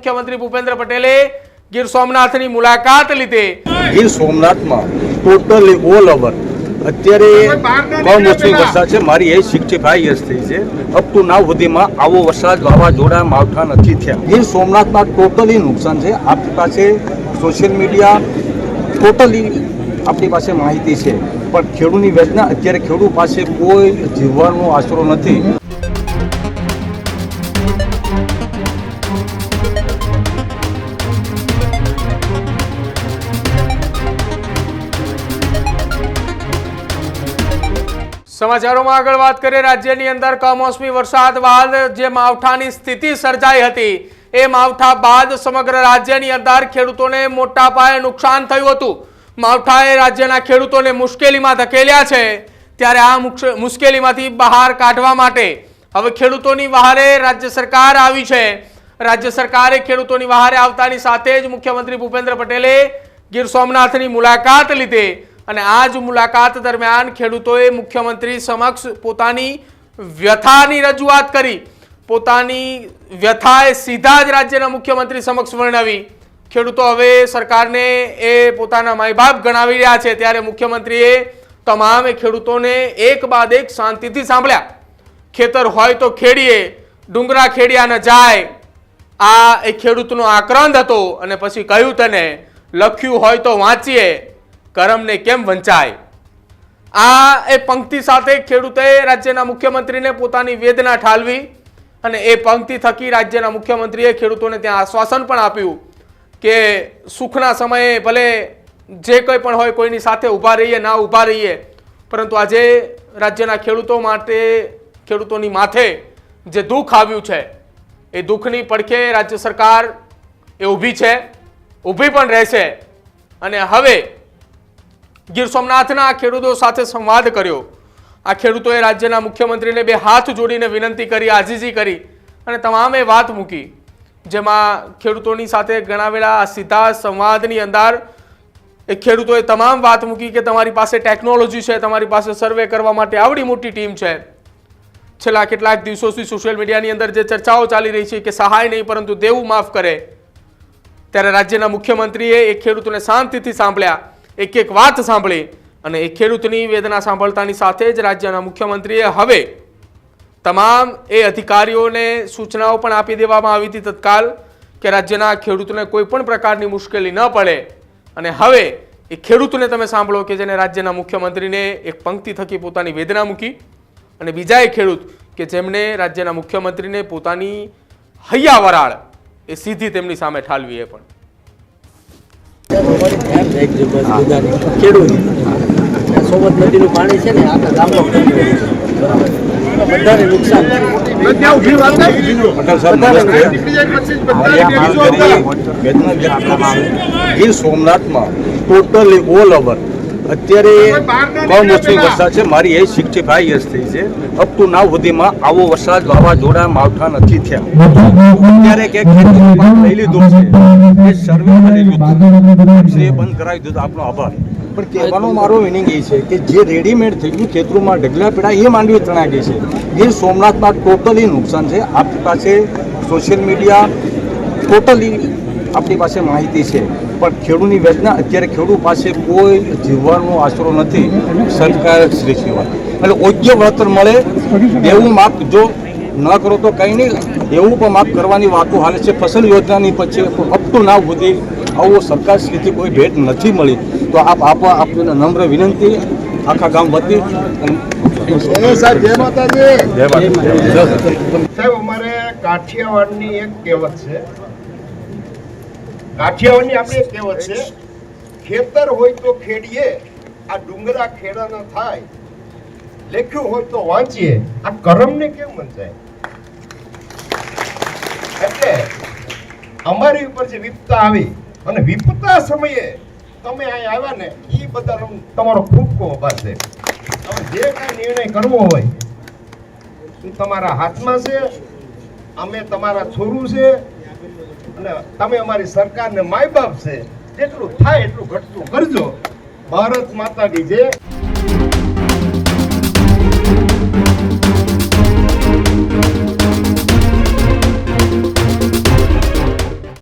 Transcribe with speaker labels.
Speaker 1: મુખ્યમંત્રી ભૂપેન્દ્ર પટેલે ગીર સોમનાથની મુલાકાત લીધી।
Speaker 2: ગીર સોમનાથમાં ટોટલી ઓલ ઓવર અત્યારે કમોસમી વરસાદ છે। મારી એજ 65 યર્સ થઈ છે। અપ ટુ નાવ સુધીમાં આવો વરસાદ વાવાઝોડા માવઠા નથી થયા। ગીર સોમનાથમાં ટોટલી નુકસાન છે। આપણી પાસે સોશિયલ મીડિયા ટોટલી આપણી પાસે માહિતી છે, પણ ખેડૂતની વેદના અત્યારે ખેડૂત પાસે કોઈ જીવવાનો આશરો નથી।
Speaker 1: સમાચારોમાં આગળ વાત કરીએ। રાજ્યની અંદર કમોસમી વરસાદ બાદ જે માવઠાની સ્થિતિ સર્જાઈ હતી, એ માવઠા બાદ સમગ્ર રાજ્યની અંદર ખેડૂતોને મોટા પાયે નુકસાન થયું હતું। માવઠાએ રાજ્યના ખેડૂતોને મુશ્કેલીમાં ધકેલ્યા છે। ત્યારે આ મુશ્કેલીમાંથી બહાર કાઢવા માટે હવે ખેડૂતોની વહારે રાજ્ય સરકાર આવી છે। રાજ્ય સરકારે ખેડૂતોની વહારે આવતાની સાથે જ મુખ્યમંત્રી ભૂપેન્દ્ર પટેલે ગીર સોમનાથની મુલાકાત લીધી અને આ જ મુલાકાત દરમિયાન ખેડૂતોએ મુખ્યમંત્રી સમક્ષ પોતાની વ્યથાની રજૂઆત કરી। પોતાની વ્યથાએ સીધા જ રાજ્યના મુખ્યમંત્રી સમક્ષ વર્ણવી। ખેડૂતો હવે સરકારને એ પોતાના માય બાપ ગણાવી રહ્યા છે। ત્યારે મુખ્યમંત્રીએ તમામ ખેડૂતોને એક બાદ એક શાંતિથી સાંભળ્યા। ખેતર હોય તો ખેડીએ, ડુંગરા ખેડિયા ન જાય, આ એ ખેડૂતનો આક્રંદ હતો। અને પછી કહ્યું તને લખ્યું હોય તો વાંચીએ, કરમને કેમ વંચાય। આ એ પંક્તિ સાથે ખેડૂતોએ રાજ્યના મુખ્યમંત્રીને પોતાની વેદના ઠાલવી અને એ પંક્તિ થકી રાજ્યના મુખ્યમંત્રીએ ખેડૂતોને ત્યાં આશ્વાસન પણ આપ્યું કે સુખના સમયે ભલે જે કંઈ પણ હોય કોઈની સાથે ઊભા રહીએ, ના ઊભા રહીએ, પરંતુ આજે રાજ્યના ખેડૂતો માટે, ખેડૂતોની માથે જે દુઃખ આવ્યું છે, એ દુઃખની પડખે રાજ્ય સરકાર એ ઊભી છે, ઊભી પણ રહેશે। અને હવે ગીર સોમનાથના ખેડૂતો સાથે સંવાદ કર્યો। આ ખેડૂતોએ રાજ્યના મુખ્યમંત્રીને બે હાથ જોડીને વિનંતી કરી, આજીજી કરી અને તમામે વાત મૂકી। જેમાં ખેડૂતોની સાથે ગણાવેલા આ સીધા સંવાદની અંદર એ ખેડૂતોએ તમામ વાત મૂકી કે તમારી પાસે ટેકનોલોજી છે, તમારી પાસે સર્વે કરવા માટે આવડી મોટી ટીમ છે। છેલ્લા કેટલાક દિવસોથી સોશિયલ મીડિયાની અંદર જે ચર્ચાઓ ચાલી રહી છે કે સહાય નહીં પરંતુ દેવું માફ કરે, ત્યારે રાજ્યના મુખ્યમંત્રીએ એ ખેડૂતોને શાંતિથી સાંભળ્યા, એક એક વાત સાંભળી અને એ ખેડૂતની વેદના સાંભળતાની સાથે જ રાજ્યના મુખ્યમંત્રીએ હવે તમામ એ અધિકારીઓને સૂચનાઓ પણ આપી દેવામાં આવી હતી તત્કાલ કે રાજ્યના ખેડૂતોને કોઈ પણ પ્રકારની મુશ્કેલી ન પડે। અને હવે એ ખેડૂતને તમે સાંભળો કે જેને રાજ્યના મુખ્યમંત્રીને એક પંક્તિ થકી પોતાની વેદના મૂકી અને બીજા એ ખેડૂત કે જેમણે રાજ્યના મુખ્યમંત્રીને પોતાની હૈયા વરાળ એ સીધી તેમની સામે ઠાલવી। એ પણ
Speaker 3: સોમનાથ નદીનું પાણી છે ને આખા ગામમાં બધાને નુકસાન
Speaker 2: ગીર સોમનાથમાં ટોટલી ઓલ ઓવર અત્યારે કમોસમી વરસાદ છે। મારી એજ 65 યર્સ થઈ છે। અપ ટુ નાવ સુધીમાં આવો વરસાદ વાવાઝોડા માવઠા નથી થયા। અત્યારે કે ખેતરમાં લઈ લીધો છે, એ સર્વે કરી લીધું છે, બંધ કરાવી દીધું, આપનો આભાર। પણ કહેવાનો મારો મિનિંગ એ છે કે જે રેડીમેડ થઈ ગયું ખેતરોમાં ઢગલા પીડા એ માંડવી તણા ગઈ છે। ગીર સોમનાથમાં ટોટલી નુકસાન છે। આપણી પાસે સોશિયલ મીડિયા ટોટલી આપણી પાસે માહિતી છે, પણ ખેડૂતની વેદના અત્યારે ખેડૂત પાસે કોઈ જીવવાનો આશરો નથી સરકાર શ્રી સિવાય। એટલે યોગ્ય વળતર મળે, દેવું માફ જો ન કરો તો કંઈ નહીં, દેવું પણ માફ કરવાની વાતો હાલે છે। ફસલ યોજનાની પછી અપ ટુ નાવ સુધી આવો સરકાર શ્રીથી કોઈ ભેટ નથી મળી। તો આપને નમ્ર વિનંતી આખા ગામ વતી।
Speaker 4: સાહેબ અમારે કાઠિયાવાડની એક કહેવત છે, કાઠિયાવાડની આપણી એક કહેવત છે, ખેતર હોય તો ખેડીએ, આ ડુંગરા ખેડા ન થાય, લખ્યું હોય તો વાંચીએ, આ કરમને કેમ વંચાય। એટલે અમારી ઉપર જે વિપતા આવી અને વિપતા સમયે તમે અહીં આવ્યા ને, એ બધા તમારો ખૂબ ખૂબ આભાર છે। હવે જે કાંઈ નિર્ણય કરવો હોય એ તમારા હાથમાં છે। અમે તમારા છોરું છે અને તમે અમારી સરકારને માય બાપ છે। જેટલું થાય એટલું ઘટતું કરજો। ભારત માતા કી જય।